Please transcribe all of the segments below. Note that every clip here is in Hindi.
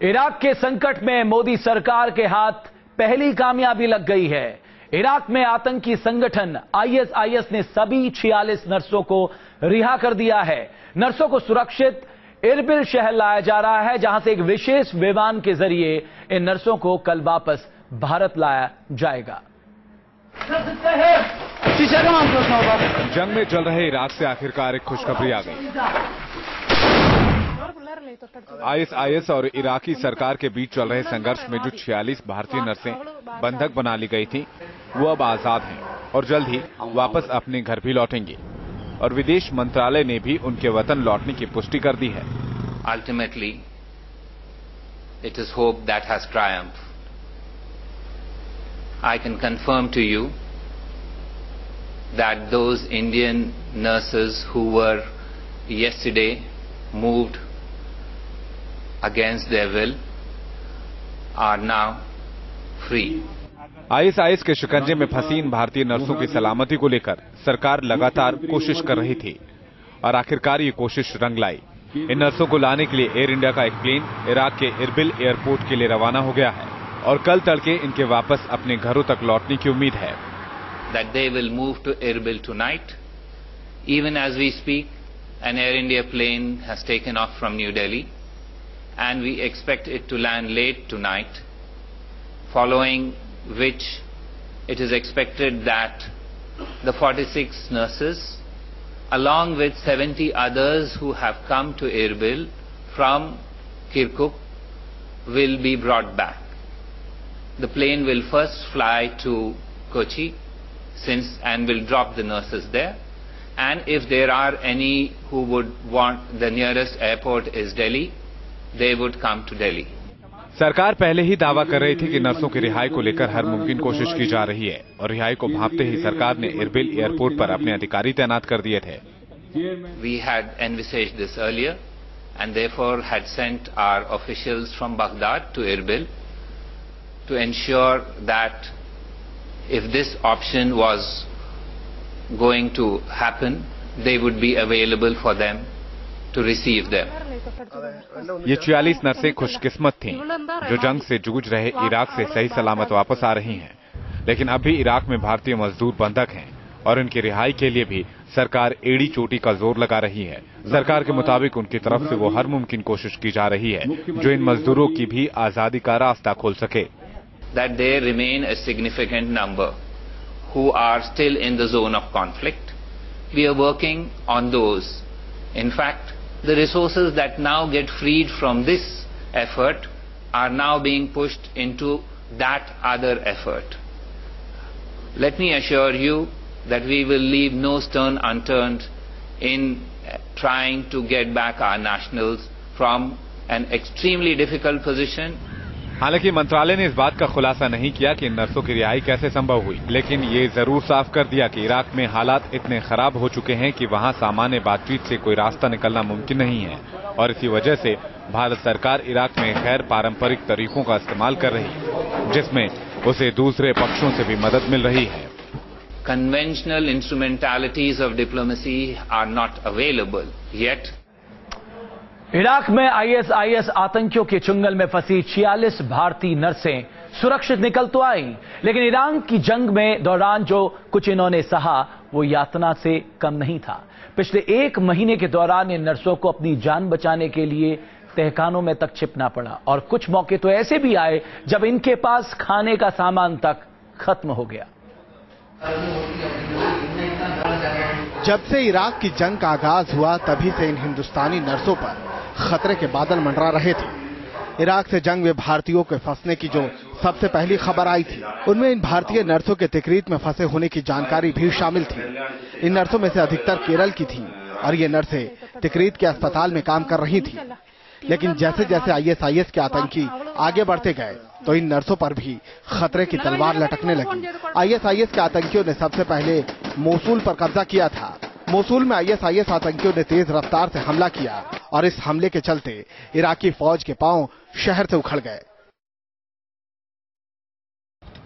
इराक के संकट में मोदी सरकार के हाथ पहली कामयाबी लग गई है। इराक में आतंकी संगठन आईएसआईएस ने सभी 46 नर्सों को रिहा कर दिया है। नर्सों को सुरक्षित इरबिल शहर लाया जा रहा है, जहां से एक विशेष विमान के जरिए इन नर्सों को कल वापस भारत लाया जाएगा। जंग में चल रहे इराक से आखिरकार एक खुशखबरी आ गई। आईएसआईएस और इराकी सरकार के बीच चल रहे संघर्ष में जो 46 भारतीय नर्सें बंधक बना ली गई थी, वो अब आजाद हैं और जल्द ही वापस अपने घर भी लौटेंगे। और विदेश मंत्रालय ने भी उनके वतन लौटने की पुष्टि कर दी है। Ultimately, it is hope that has triumphed. I can confirm to you that those Indian nurses who were yesterday moved against their will are now free. ISIS के शिकंजे में फंसी इन भारतीय नर्सों की सलामती को लेकर सरकार लगातार कोशिश कर रही थी और आखिरकार ये कोशिश रंग लाई। इन नर्सों को लाने के लिए एयर इंडिया का एक प्लेन इराक के इरबिल एयरपोर्ट के लिए रवाना हो गया है और कल तड़के इनके वापस अपने घरों तक लौटने की उम्मीद है। That they will move to Erbil tonight. Even as we speak, an Air India plane has taken off from New Delhi, and we expect it to land late tonight, following which it is expected that the 46 nurses, along with 70 others who have come to Erbil from Kirkuk, will be brought back. The plane will first fly to Kochi and will drop the nurses there, and if there are any who would want, the nearest airport is Delhi, they would come to Delhi. सरकार पहले ही दावा कर रही थी कि नर्सों की रिहाई को लेकर हर मुमकिन कोशिश की जा रही है और रिहाई को भांपते ही सरकार ने इरबिल एयरपोर्ट पर अपने अधिकारी तैनात कर दिए थे। We had envisaged this earlier and therefore had sent our officials from Baghdad to Erbil to ensure that if this option was going to happen, they would be available for them to receive them. ये 46 नर्सें खुशकिस्मत थीं जो जंग से जूझ रहे इराक से सही सलामत वापस आ रही हैं, लेकिन अब भी इराक में भारतीय मजदूर बंधक हैं और इनकी रिहाई के लिए भी सरकार एड़ी चोटी का जोर लगा रही है। सरकार के मुताबिक उनकी तरफ से वो हर मुमकिन कोशिश की जा रही है जो इन मजदूरों की भी आजादी का रास्ता खोल सके। That there remain a significant number who are still in the zone of conflict. We are working on those. In fact, the resources that now get freed from this effort are now being pushed into that other effort. Let me assure you that we will leave no stone unturned in trying to get back our nationals from an extremely difficult position. हालांकि मंत्रालय ने इस बात का खुलासा नहीं किया कि इन नर्सों की रिहाई कैसे संभव हुई, लेकिन ये जरूर साफ कर दिया कि इराक में हालात इतने खराब हो चुके हैं कि वहां सामान्य बातचीत से कोई रास्ता निकलना मुमकिन नहीं है और इसी वजह से भारत सरकार इराक में गैर पारंपरिक तरीकों का इस्तेमाल कर रही है, जिसमें उसे दूसरे पक्षों से भी मदद मिल रही है। Conventional instrumentalities of diplomacy are not available yet. Iraq में आईएसआईएस आतंकियों के चुंगल में फंसी 46 भारतीय नर्सें सुरक्षित निकल तो आई, लेकिन ईरान की जंग में दौरान जो कुछ इन्होंने सहा वो यातना से कम नहीं था। पिछले 1 महीने के दौरान इन नर्सों को अपनी जान बचाने के लिए तहखानों में तक छिपना पड़ा और कुछ मौके तो ऐसे भी आए जब इनके पास खाने का सामान तक खत्म हो गया। जब से इराक की जंग का आगाज हुआ तभी से इन हिंदुस्तानी नर्सों पर खतरे के बादल मंडरा रहे थे। इराक से जंग में भारतीयों के फंसने की जो सबसे पहली खबर आई थी, उनमें इन भारतीय नर्सों के तिकरीत में फंसे होने की जानकारी भी शामिल थी। इन नर्सों में से अधिकतर केरल की थीं और ये नर्सें तिकरीत के अस्पताल में काम कर रही थीं। लेकिन जैसे जैसे आईएसआईएस के आतंकी आगे बढ़ते गए तो इन नर्सों पर भी खतरे की तलवार लटकने लगी। आईएसआईएस के आतंकियों ने सबसे पहले मोसूल पर कब्जा किया था। मोसूल में आईएसआईएस आतंकियों ने तेज रफ्तार से हमला किया और इस हमले के चलते इराकी फौज के पांव शहर से उखड़ गए।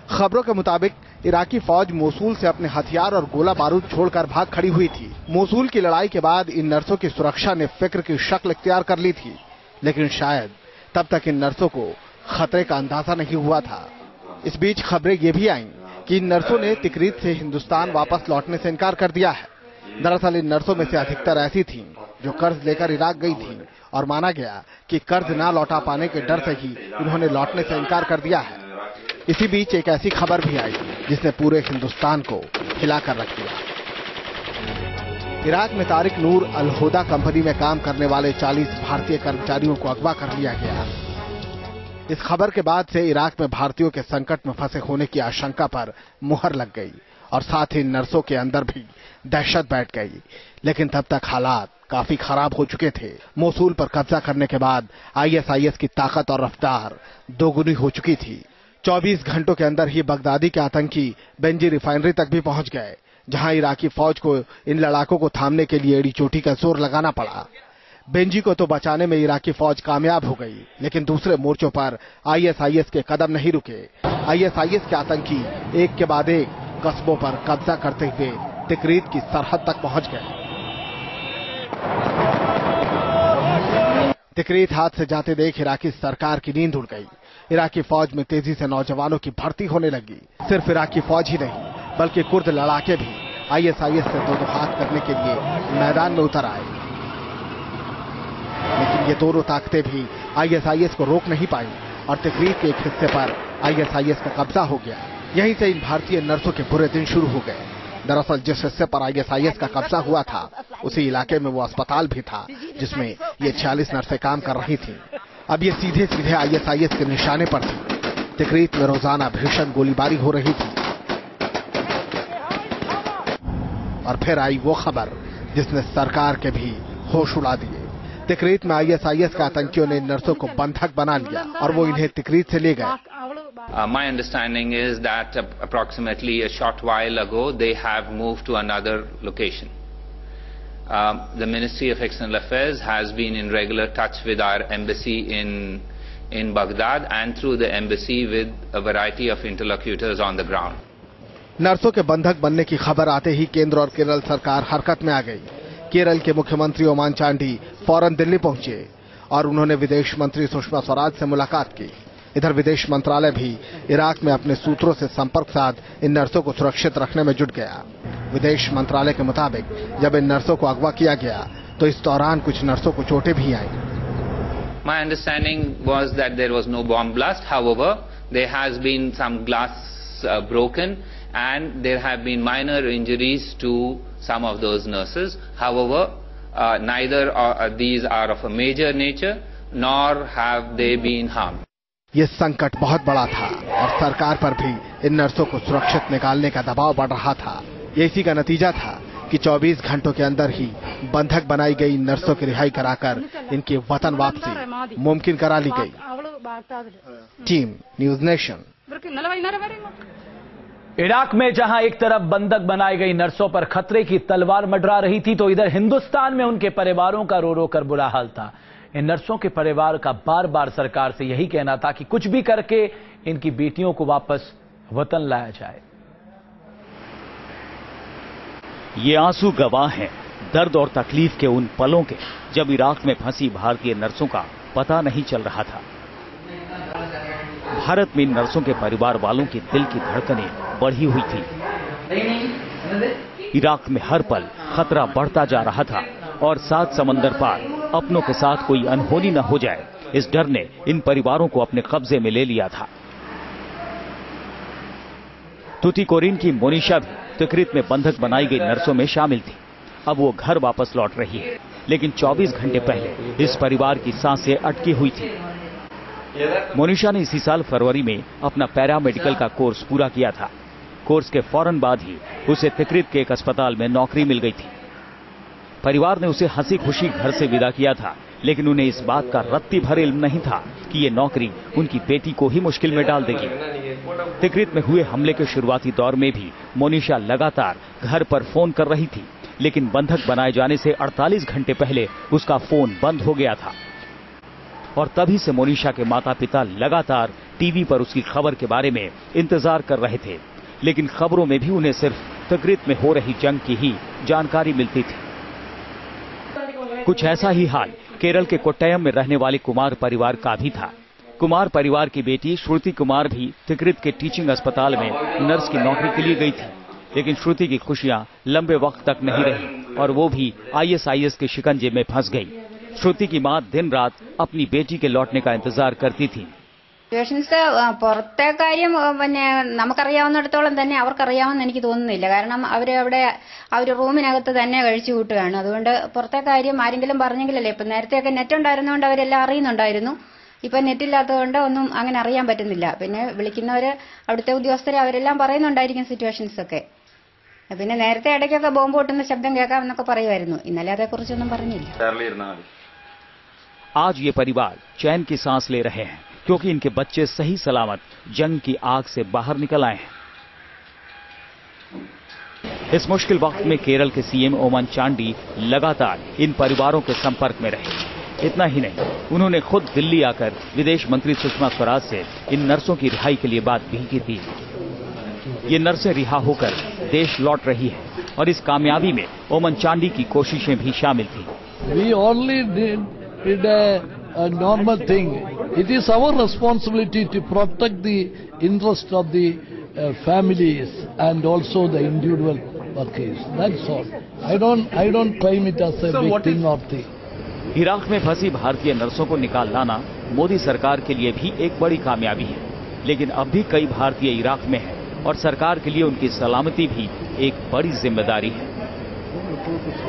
खबरों के मुताबिक इराकी फौज मोसूल से अपने हथियार और गोला बारूद छोड़कर भाग खड़ी हुई थी। मोसूल की लड़ाई के बाद इन नर्सों की सुरक्षा ने फिक्र की शक्ल इख्तियार कर ली थी, लेकिन शायद तब तक इन नर्सों को खतरे का अंदाजा नहीं हुआ था। इस बीच खबरें ये भी आईं कि इन नर्सों ने तिकरीत से हिंदुस्तान वापस लौटने से इनकार कर दिया है। दरअसल इन नर्सों में से अधिकतर ऐसी थीं जो कर्ज लेकर इराक गई थीं और माना गया कि कर्ज ना लौटा पाने के डर से ही इन्होंने लौटने से इनकार कर दिया है। इसी बीच एक ऐसी खबर भी आई जिसने पूरे हिंदुस्तान को हिलाकर रख दिया। इराक में तारिक नूर अल हुदा कंपनी में काम करने वाले 40 भारतीय कर्मचारियों को अगवा कर लिया गया। इस खबर के बाद से इराक में भारतीयों के संकट में फंसे होने की आशंका पर मुहर लग गई और साथ ही नर्सों के अंदर भी दहशत बैठ गई। लेकिन तब तक हालात काफी खराब हो चुके थे। मोसूल पर कब्जा करने के बाद आईएसआईएस की ताकत और रफ्तार दोगुनी हो चुकी थी। 24 घंटों के अंदर ही बगदादी के आतंकी बेंजी रिफाइनरी तक भी पहुंच गए, जहां इराकी फौज को इन लड़ाकों को थामने के लिए एड़ी चोटी का जोर लगाना पड़ा। बेंजी को तो बचाने में इराकी फौज कामयाब हो गई, लेकिन दूसरे मोर्चों पर आईएसआईएस के कदम नहीं रुके। आईएसआईएस के आतंकी एक के बाद एक कस्बों पर कब्जा करते हुए तिकरीत की सरहद तक पहुंच गए। तिकरीत हाथ से जाते देख इराकी सरकार की नींद उड़ गई। इराकी फौज में तेजी से नौजवानों की भर्ती होने लगी। सिर्फ इराकी फौज ही नहीं बल्कि कुर्द लड़ाके भी आईएसआईएस से दो हाथ करने के लिए मैदान में उतर आए। लेकिन ये दोनों ताकतें भी आईएसआईएस को रोक नहीं पाई और तिकरीत के एक हिस्से पर आईएसआईएस का कब्जा हो गया। यहीं से इन भारतीय नर्सों के बुरे दिन शुरू हो गए। दरअसल जिस हिस्से पर आईएसआईएस का कब्जा हुआ था उसी इलाके में वो अस्पताल भी था जिसमें ये 46 नर्सें काम कर रही थीं। अब ये सीधे सीधे आईएसआईएस के निशाने पर थी। तिकरीत में रोजाना भीषण गोलीबारी हो रही थी। और फिर आई वो खबर जिसने सरकार के भी होश उड़ा दिए। तिकरीत में आईएसआईएस के आतंकियों ने नर्सों को बंधक बना लिया और वो इन्हें तिकरीत से ले गए। My understanding is that approximately a short while ago they have moved to another location. The Ministry of External Affairs has been in regular touch with our embassy in Baghdad and through the embassy with a variety of interlocutors on the ground. नर्सों के बंधक बनने की खबर आते ही केंद्र और केरल सरकार हरकत में आ गई। केरल के मुख्यमंत्री ओमान चांडी फौरन दिल्ली पहुंचे और उन्होंने विदेश मंत्री सुषमा स्वराज से मुलाकात की। इधर विदेश मंत्रालय भी इराक में अपने सूत्रों से संपर्क साध इन नर्सों को सुरक्षित रखने में जुट गया। विदेश मंत्रालय के मुताबिक जब इन नर्सों को अगवा किया गया तो इस दौरान कुछ नर्सों को चोटें भी आईं। My understanding was that there was no bomb blast. However, there has been some glass broken and there have been minor injuries to some of those nurses. However, neither these are of a major nature nor have they been harmed. ये संकट बहुत बड़ा था और सरकार पर भी इन नर्सों को सुरक्षित निकालने का दबाव बढ़ रहा था। ये इसी का नतीजा था कि 24 घंटों के अंदर ही बंधक बनाई गई नर्सों की रिहाई कराकर इनकी वतन वापसी मुमकिन करा ली गई। Team news nation. इराक में जहां एक तरफ बंधक बनाई गई नर्सों पर खतरे की तलवार मंडरा रही थी तो इधर हिंदुस्तान में उनके परिवारों का रो रो कर बुरा हाल था। इन नर्सों के परिवार का बार बार सरकार से यही कहना था कि कुछ भी करके इनकी बेटियों को वापस वतन लाया जाए। ये आंसू गवाह हैं दर्द और तकलीफ के उन पलों के जब इराक में फंसी भारतीय नर्सों का पता नहीं चल रहा था। भारत में इन नर्सों के परिवार वालों की दिल की धड़कनें बढ़ी हुई थी। इराक में हर पल खतरा बढ़ता जा रहा था और 7 समंदर पार अपनों के साथ कोई अनहोनी न हो जाए, इस डर ने इन परिवारों को अपने कब्जे में ले लिया था। तुतीकोरिन की मोनिशा भी तिकरीत में बंधक बनाई गई नर्सों में शामिल थी। अब वो घर वापस लौट रही है, लेकिन 24 घंटे पहले इस परिवार की सांसें अटकी हुई थी। मोनिशा ने इसी साल फरवरी में अपना पैरामेडिकल का कोर्स पूरा किया था। कोर्स के फौरन बाद ही उसे तिकरीत के एक अस्पताल में नौकरी मिल गई थी। परिवार ने उसे हंसी खुशी घर से विदा किया था, लेकिन उन्हें इस बात का रत्ती भर इल्म नहीं था कि ये नौकरी उनकी बेटी को ही मुश्किल में डाल देगी। तिकरीत में हुए हमले के शुरुआती दौर में भी मोनिशा लगातार घर पर फोन कर रही थी, लेकिन बंधक बनाए जाने से 48 घंटे पहले उसका फोन बंद हो गया था। और तभी से मोनिशा के माता पिता लगातार टीवी पर उसकी खबर के बारे में इंतजार कर रहे थे, लेकिन खबरों में भी उन्हें सिर्फ तिकरीत में हो रही जंग की ही जानकारी मिलती थी। कुछ ऐसा ही हाल केरल के कोट्टयम में रहने वाले कुमार परिवार का भी था। कुमार परिवार की बेटी श्रुति कुमार भी तिकृत के टीचिंग अस्पताल में नर्स की नौकरी के लिए गई थी, लेकिन श्रुति की खुशियां लंबे वक्त तक नहीं रही और वो भी ISIS के शिकंजे में फंस गई। श्रुति की मां दिन रात अपनी बेटी के लौटने का इंतजार करती थी। പുറത്തെ കാര്യം പിന്നെ നമുക്കറിയാവുന്നിടത്തോളം തന്നെ അവർക്കറിയാമെന്ന് എനിക്ക് തോന്നുന്നില്ല. കാരണം അവർ റൂമിനകത്ത് തന്നെ കഴിച്ചു കൂട്ടുകയാണ്. അതുകൊണ്ട് പുറത്തെ കാര്യം ആരെങ്കിലും പറഞ്ഞെങ്കിലല്ലേ. ഇപ്പം നേരത്തെയൊക്കെ നെറ്റ് ഉണ്ടായിരുന്നതുകൊണ്ട് അവരെല്ലാം അറിയുന്നുണ്ടായിരുന്നു. ഇപ്പം നെറ്റില്ലാത്തതുകൊണ്ട് ഒന്നും അങ്ങനെ അറിയാൻ പറ്റുന്നില്ല. പിന്നെ വിളിക്കുന്നവർ അവിടുത്തെ ഉദ്യോഗസ്ഥരെ അവരെല്ലാം പറയുന്നുണ്ടായിരിക്കും സിറ്റുവേഷൻസ് ഒക്കെ. പിന്നെ നേരത്തെ ഇടയ്ക്കൊക്കെ ബോംബ് പൊട്ടുന്ന ശബ്ദം കേൾക്കാമെന്നൊക്കെ പറയുമായിരുന്നു. ഇന്നലെ അതേക്കുറിച്ചൊന്നും പറഞ്ഞില്ല. आज ये परिवार चैन की सांस ले रहे हैं क्योंकि इनके बच्चे सही सलामत जंग की आग से बाहर निकल आए हैं। इस मुश्किल वक्त में केरल के CM ओमन चांडी लगातार इन परिवारों के संपर्क में रहे। इतना ही नहीं, उन्होंने खुद दिल्ली आकर विदेश मंत्री सुषमा स्वराज से इन नर्सों की रिहाई के लिए बात भी की थी। ये नर्सें रिहा होकर देश लौट रही है और इस कामयाबी में ओमन चांडी की कोशिशें भी शामिल थी। We only did a normal thing. It is our responsibility to protect the interest of the families and also the individual workers. That's all. I don't claim it as a big thing or thing. Iraq में फंसी भारतीय नर्सों को निकाल लाना मोदी सरकार के लिए भी एक बड़ी कामयाबी है, लेकिन अब भी कई भारतीय इराक में हैं और सरकार के लिए उनकी सलामती भी एक बड़ी जिम्मेदारी है।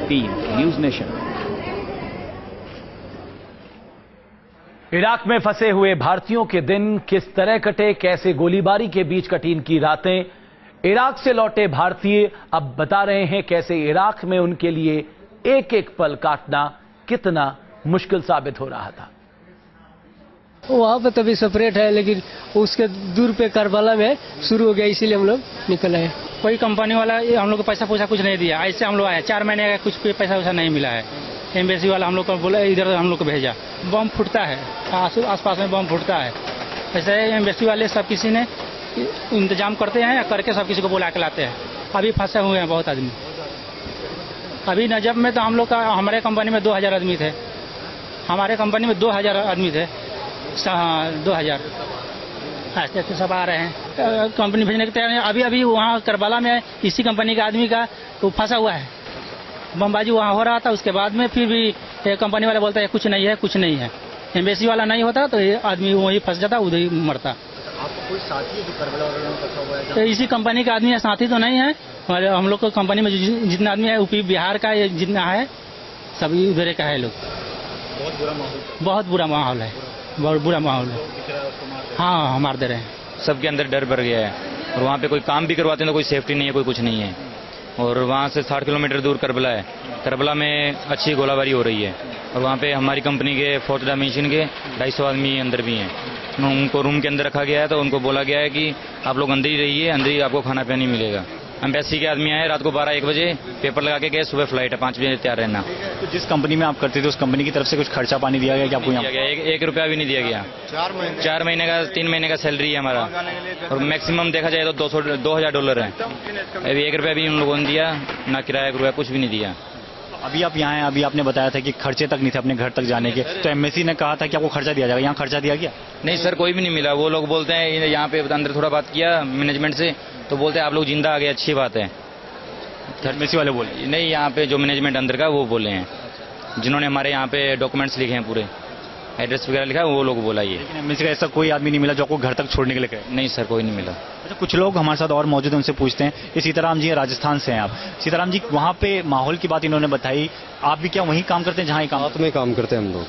Team news nation. इराक में फंसे हुए भारतीयों के दिन किस तरह कटे, कैसे गोलीबारी के बीच कटी इनकी रातें। इराक से लौटे भारतीय अब बता रहे हैं कैसे इराक में उनके लिए एक एक पल काटना कितना मुश्किल साबित हो रहा था। वहाँ पे तभी सेपरेट है, लेकिन उसके दूर पे करबला में शुरू हो गया, इसीलिए हम लोग निकल आए। कोई कंपनी वाला हम लोग को पैसा पूछा कुछ नहीं दिया, ऐसे हम लोग आए। 4 महीने का कुछ पैसा वैसा नहीं मिला है। एम्बेसी वाला हम लोग को बोला इधर हम लोग को भेजा। बम फूटता है, आसपास में बम फूटता है। ऐसे एम्बेसी वाले सब किसी ने इंतजाम करते हैं, करके सब किसी को बुला के लाते हैं। अभी फंसे हुए हैं बहुत आदमी। अभी नजब में तो हम लोग का हमारे कंपनी में 2000 आदमी थे। हमारे कंपनी में 2000 आदमी थे। 2000 ऐसे ऐसे सब आ रहे हैं कंपनी भेजने के तैयार हैं। अभी वहाँ करबला में इसी कंपनी का आदमी का तो फंसा हुआ है। बमबाजी वहाँ हो रहा था, उसके बाद में फिर भी कंपनी वाला बोलता है कुछ नहीं है, कुछ नहीं है। एम्बेसी वाला नहीं होता तो ये आदमी वहीं फंस जाता, उधर ही मरता। आपको कोई साथी है जो करबला वाले में फंसा हुआ है? तो इसी कंपनी का आदमी है, साथी तो नहीं है। हम लोग को कंपनी में जितना आदमी है यूपी बिहार का जितना है सभी उधर का है लोग। बहुत बुरा माहौल है, बहुत बुरा माहौल है। हाँ, मार दे रहे हैं। सबके अंदर डर भर गया है और वहाँ पे कोई काम भी करवाते हैं तो कोई सेफ्टी नहीं है, कोई कुछ नहीं है। और वहाँ से 60 किलोमीटर दूर करबला है। करबला में अच्छी गोलाबारी हो रही है और वहाँ पे हमारी कंपनी के 4th डायमेंशन के 250 आदमी अंदर भी हैं। उनको रूम के अंदर रखा गया है, तो उनको बोला गया है कि आप लोग अंदर ही रहिए, अंदर ही आपको खाना पीना नहीं मिलेगा। एम्बेसी के आदमी आए रात को 12-1 बजे, पेपर लगा के गए, सुबह फ्लाइट है, 5 बजे तैयार रहना। तो जिस कंपनी में आप करते थे उस कंपनी की तरफ से कुछ खर्चा पानी दिया गया कि आपको? दिया गया, 1 रुपया भी नहीं दिया गया। 4 महीने का 3 महीने का सैलरी है हमारा और मैक्सिमम देखा जाए तो $2000 है। अभी 1 रुपया भी उन लोगों ने दिया, ना किराया रुपया कुछ भी नहीं दिया। अभी आप यहाँ हैं, अभी आपने बताया था कि खर्चे तक नहीं थे अपने घर तक जाने के, तो एमएससी ने कहा था कि आपको खर्चा दिया जाएगा, यहाँ खर्चा दिया गया? नहीं सर, कोई भी नहीं मिला। वो लोग बोलते हैं, यहाँ पे अंदर थोड़ा बात किया मैनेजमेंट से, तो बोलते हैं आप लोग जिंदा आ गए, अच्छी बात है। एमएससी वाले बोले? नहीं, यहाँ पे जो मैनेजमेंट अंदर का वो बोले हैं, जिन्होंने हमारे यहाँ पे डॉक्यूमेंट्स लिखे हैं, पूरे एड्रेस वगैरह लिखा है, वो लोग बोला। ये एमएससी का ऐसा कोई आदमी नहीं मिला जो आपको घर तक छोड़ने के लिए कहे? नहीं सर, कोई नहीं मिला। अच्छा, कुछ लोग हमारे साथ और मौजूद हैं, उनसे पूछते हैं। ये सीताराम जी राजस्थान से हैं आप। सीताराम जी, वहाँ पे माहौल की बात इन्होंने बताई, आप भी क्या वहीं काम करते हैं जहाँ ये काम? साथ में काम करते हैं हम लोग।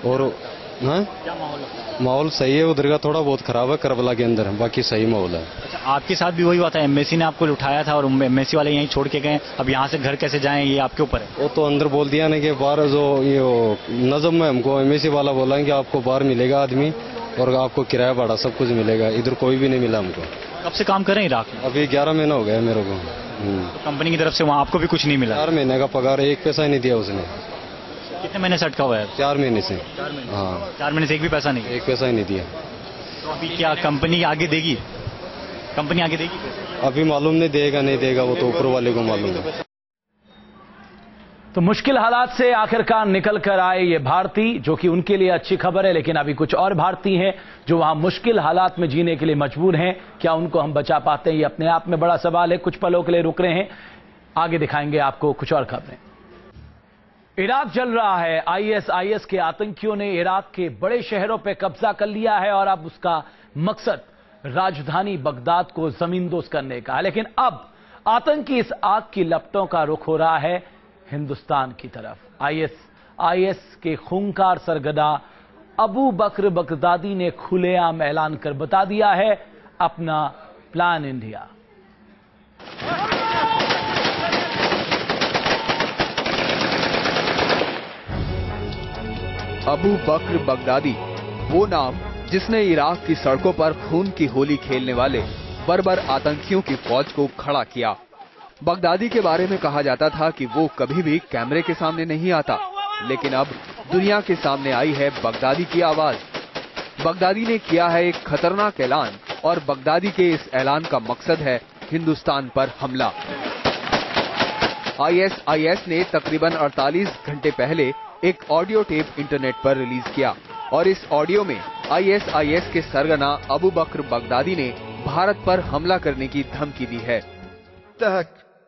और हाँ, क्या माहौल? माहौल सही है, उधर का थोड़ा बहुत खराब है करबला के अंदर, बाकी सही माहौल है। अच्छा, आपके साथ भी वही हुआ था, एमएससी ने आपको उठाया था और एमएससी वाले यहीं छोड़ के गए, अब यहाँ से घर कैसे जाएं ये आपके ऊपर है। वो तो अंदर बोल दिया ना कि बाहर जो ये नजम में हमको एमएससी वाला बोला कि आपको बाहर मिलेगा आदमी और आपको किराया भाड़ा सब कुछ मिलेगा। इधर कोई भी नहीं मिला हमको। कब से काम कर रहे हैं इराक में? अभी 11 महीना हो गया मेरे को। तो कंपनी की तरफ से वहाँ आपको भी कुछ नहीं मिला? 4 महीने का पगार, 1 पैसा नहीं दिया उसने। कितने महीने से अटका हुआ है? 4 महीने से। हाँ, 4 महीने से एक भी पैसा नहीं? 1 पैसा ही नहीं दिया। तो अभी क्या कंपनी आगे देगी? कंपनी आगे देगी? अभी मालूम नहीं, देगा नहीं देगा, वो तो ऊपर वाले को मालूम है। तो मुश्किल हालात से आखिरकार निकल कर आए ये भारतीय, जो कि उनके लिए अच्छी खबर है। लेकिन अभी कुछ और भारतीय हैं जो वहां मुश्किल हालात में जीने के लिए मजबूर हैं। क्या उनको हम बचा पाते हैं, ये अपने आप में बड़ा सवाल है। कुछ पलों के लिए रुक रहे हैं, आगे दिखाएंगे आपको कुछ और खबरें। इराक जल रहा है। आईएस के आतंकियों ने इराक के बड़े शहरों पर कब्जा कर लिया है और अब उसका मकसद राजधानी बगदाद को जमींदोज करने का है। लेकिन अब आतंकी इस आग की लपटों का रुख हो रहा है हिंदुस्तान की तरफ। आईएस के खूंखार सरगना अबू बकर बगदादी ने खुलेआम ऐलान कर बता दिया है अपना प्लान इंडिया। अबू बकर बगदादी, वो नाम जिसने इराक की सड़कों पर खून की होली खेलने वाले बर्बर आतंकियों की फौज को खड़ा किया। बगदादी के बारे में कहा जाता था कि वो कभी भी कैमरे के सामने नहीं आता, लेकिन अब दुनिया के सामने आई है बगदादी की आवाज। बगदादी ने किया है एक खतरनाक ऐलान और बगदादी के इस ऐलान का मकसद है हिंदुस्तान पर हमला। आईएस ने तकरीबन 48 घंटे पहले एक ऑडियो टेप इंटरनेट पर रिलीज किया और इस ऑडियो में आईएस के सरगना अबू बकर बगदादी ने भारत पर हमला करने की धमकी दी है।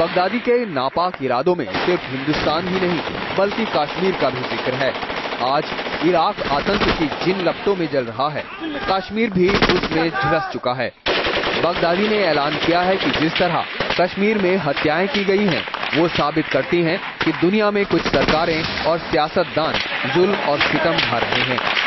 बगदादी के नापाक इरादों में सिर्फ हिंदुस्तान ही नहीं बल्कि कश्मीर का भी जिक्र है। आज इराक आतंक की जिन लपटों में जल रहा है, कश्मीर भी उसमें झुलस चुका है। बगदादी ने ऐलान किया है कि जिस तरह कश्मीर में हत्याएं की गई हैं, वो साबित करती हैं कि दुनिया में कुछ सरकारें और सियासतदान जुल्म और सितम ढा रहे हैं।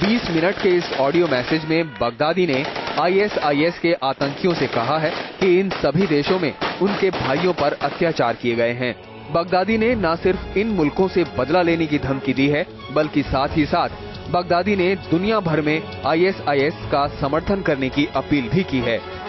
20 मिनट के इस ऑडियो मैसेज में बगदादी ने आईएस के आतंकियों से कहा है कि इन सभी देशों में उनके भाइयों पर अत्याचार किए गए हैं। बगदादी ने न सिर्फ इन मुल्कों से बदला लेने की धमकी दी है, बल्कि साथ ही साथ बगदादी ने दुनिया भर में आईएस का समर्थन करने की अपील भी की है।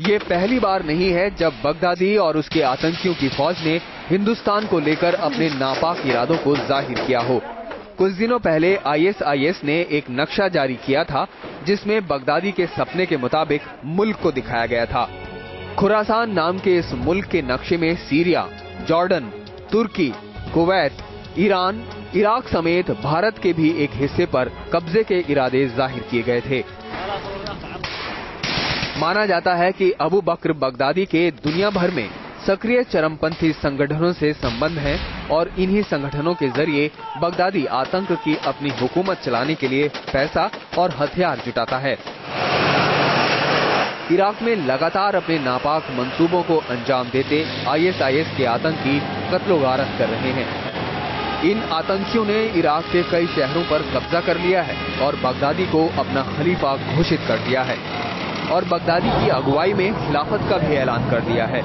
ये पहली बार नहीं है जब बगदादी और उसके आतंकियों की फौज ने हिंदुस्तान को लेकर अपने नापाक इरादों को जाहिर किया हो। कुछ दिनों पहले आईएस ने एक नक्शा जारी किया था जिसमें बगदादी के सपने के मुताबिक मुल्क को दिखाया गया था। खुरासान नाम के इस मुल्क के नक्शे में सीरिया, जॉर्डन, तुर्की, कुवैत, ईरान, इराक समेत भारत के भी एक हिस्से पर कब्जे के इरादे जाहिर किए गए थे। माना जाता है कि अबू बकर बगदादी के दुनिया भर में सक्रिय चरमपंथी संगठनों से संबंध है और इन्हीं संगठनों के जरिए बगदादी आतंक की अपनी हुकूमत चलाने के लिए पैसा और हथियार जुटाता है। इराक में लगातार अपने नापाक मंसूबों को अंजाम देते आईएस के आतंकी कत्लो-गारत कर रहे हैं। इन आतंकियों ने इराक के कई शहरों पर कब्जा कर लिया है और बगदादी को अपना खलीफा घोषित कर दिया है। और बगदादी की अगुवाई में खिलाफत का भी ऐलान कर दिया है।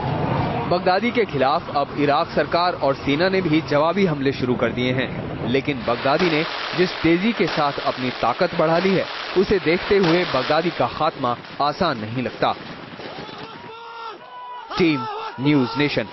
बगदादी के खिलाफ अब इराक सरकार और सेना ने भी जवाबी हमले शुरू कर दिए हैं, लेकिन बगदादी ने जिस तेजी के साथ अपनी ताकत बढ़ा ली है, उसे देखते हुए बगदादी का खात्मा आसान नहीं लगता। Team news nation.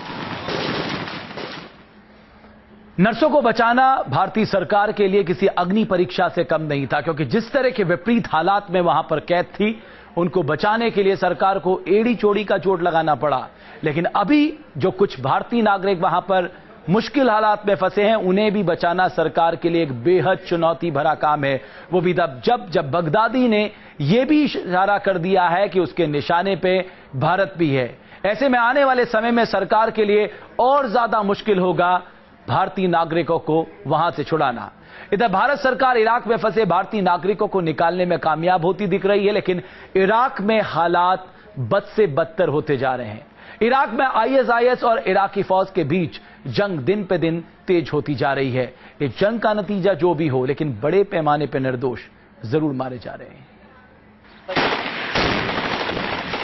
नर्सों को बचाना भारतीय सरकार के लिए किसी अग्नि परीक्षा से कम नहीं था, क्योंकि जिस तरह के विपरीत हालात में वहां पर कैद थी, उनको बचाने के लिए सरकार को एड़ी चोड़ी का जोड़ लगाना पड़ा। लेकिन अभी जो कुछ भारतीय नागरिक वहां पर मुश्किल हालात में फंसे हैं, उन्हें भी बचाना सरकार के लिए एक बेहद चुनौती भरा काम है। वो भी तब जब बगदादी ने यह भी इशारा कर दिया है कि उसके निशाने पे भारत भी है। ऐसे में आने वाले समय में सरकार के लिए और ज्यादा मुश्किल होगा भारतीय नागरिकों को वहां से छुड़ाना। इधर भारत सरकार इराक में फंसे भारतीय नागरिकों को निकालने में कामयाब होती दिख रही है, लेकिन इराक में हालात बद से बदतर होते जा रहे हैं। इराक में आईएसआईएस और इराकी फौज के बीच जंग दिन पे दिन तेज होती जा रही है। इस जंग का नतीजा जो भी हो, लेकिन बड़े पैमाने पर निर्दोष जरूर मारे जा रहे हैं।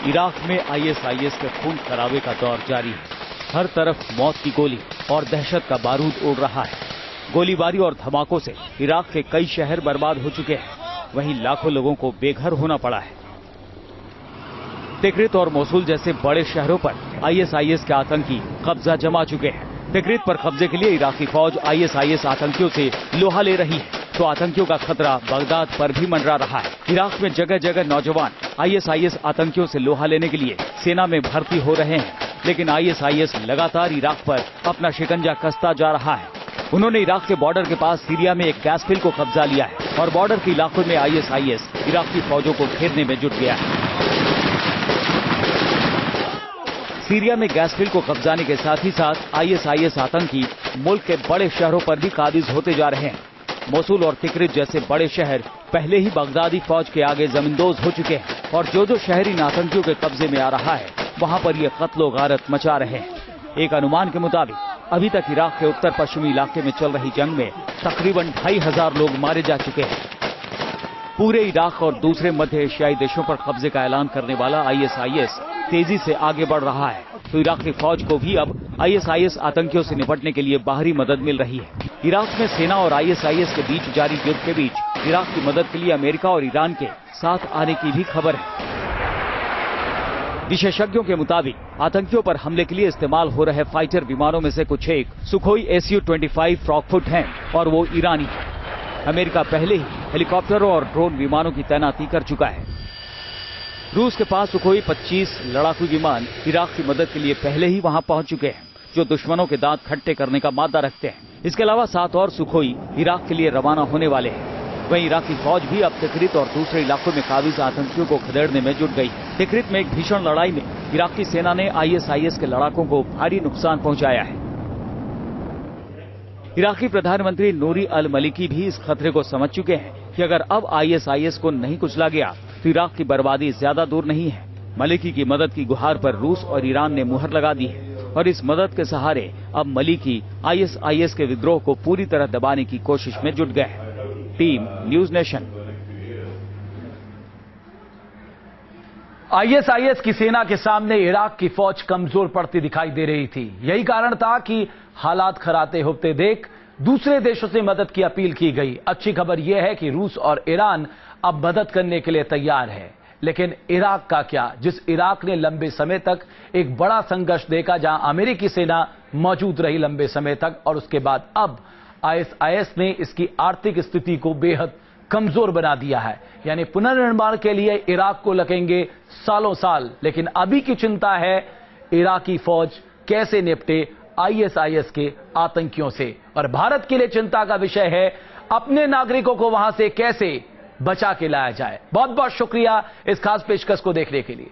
इराक में आईएसआईएस के खून खराबे का दौर जारी है। हर तरफ मौत की गोली और दहशत का बारूद उड़ रहा है। गोलीबारी और धमाकों से इराक के कई शहर बर्बाद हो चुके हैं, वहीं लाखों लोगों को बेघर होना पड़ा है। तिक्रित और मोसुल जैसे बड़े शहरों पर आईएसआईएस के आतंकी कब्जा जमा चुके हैं। तिक्रित पर कब्जे के लिए इराकी फौज आईएसआईएस आतंकियों से लोहा ले रही है, तो आतंकियों का खतरा बगदाद पर भी मंडरा रहा है। इराक में जगह जगह नौजवान आईएसआईएस आतंकियों से लोहा लेने के लिए सेना में भर्ती हो रहे हैं, लेकिन आईएसआईएस लगातार इराक पर अपना शिकंजा कसता जा रहा है। उन्होंने इराक के बॉर्डर के पास सीरिया में एक गैस फिल को कब्जा लिया है और बॉर्डर के इलाकों में आईएसआईएस इराकी फौजों को घेरने में जुट गया है। सीरिया में गैस फिल को कब्जाने के साथ ही साथ आईएसआईएस आतंकी मुल्क के बड़े शहरों पर भी काबिज होते जा रहे हैं। मोसुल और तिक्रित जैसे बड़े शहर पहले ही बगदादी फौज के आगे जमींदोज हो चुके हैं और जो शहर इन आतंकियों के कब्जे में आ रहा है, वहां पर ये कत्लो गारत मचा रहे हैं। एक अनुमान के मुताबिक अभी तक इराक के उत्तर पश्चिमी इलाके में चल रही जंग में तकरीबन 2500 लोग मारे जा चुके हैं। पूरे इराक और दूसरे मध्य एशियाई देशों पर कब्जे का ऐलान करने वाला आईएसआईएस तेजी से आगे बढ़ रहा है, तो इराकी फौज को भी अब आईएसआईएस आतंकियों से निपटने के लिए बाहरी मदद मिल रही है। इराक में सेना और आईएसआईएस के बीच जारी युद्ध के बीच इराक की मदद के लिए अमेरिका और ईरान के साथ आने की भी खबर है। विशेषज्ञों के मुताबिक आतंकियों पर हमले के लिए इस्तेमाल हो रहे फाइटर विमानों में से कुछ एक सुखोई SU-25 फ्रॉगफुट हैं और वो ईरानी है। अमेरिका पहले ही हेलीकॉप्टरों और ड्रोन विमानों की तैनाती कर चुका है। रूस के पास सुखोई 25 लड़ाकू विमान इराक की मदद के लिए पहले ही वहां पहुंच चुके हैं, जो दुश्मनों के दांत खट्टे करने का मादा रखते हैं। इसके अलावा 7 और सुखोई इराक के लिए रवाना होने वाले हैं। वहीं इराकी फौज भी अब तिक्रित और दूसरे इलाकों में काबिज आतंकियों को खदेड़ने में जुट गई है। तिक्रित में एक भीषण लड़ाई में इराकी सेना ने आईएसआईएस के लड़ाकों को भारी नुकसान पहुंचाया है। इराकी प्रधानमंत्री नूरी अल मलिकी भी इस खतरे को समझ चुके हैं कि अगर अब आईएसआईएस को नहीं कुचला गया तो इराक की बर्बादी ज्यादा दूर नहीं है। मलिकी की मदद की गुहार पर रूस और ईरान ने मुहर लगा दी है और इस मदद के सहारे अब मलिकी आईएसआईएस के विद्रोह को पूरी तरह दबाने की कोशिश में जुट गए हैं। Team news nation. आईएसआईएस की सेना के सामने इराक की फौज कमजोर पड़ती दिखाई दे रही थी। यही कारण था कि हालात खराते होते देख दूसरे देशों से मदद की अपील की गई। अच्छी खबर यह है कि रूस और ईरान अब मदद करने के लिए तैयार है। लेकिन इराक का क्या, जिस इराक ने लंबे समय तक एक बड़ा संघर्ष देखा, जहां अमेरिकी सेना मौजूद रही लंबे समय तक, और उसके बाद अब आईएसआईएस ने इसकी आर्थिक स्थिति को बेहद कमजोर बना दिया है। यानी पुनर्निर्माण के लिए इराक को लगेंगे सालों साल। लेकिन अभी की चिंता है इराकी फौज कैसे निपटे आईएसआईएस के आतंकियों से, और भारत के लिए चिंता का विषय है अपने नागरिकों को वहां से कैसे बचा के लाया जाए। बहुत बहुत शुक्रिया इस खास पेशकश को देखने के लिए।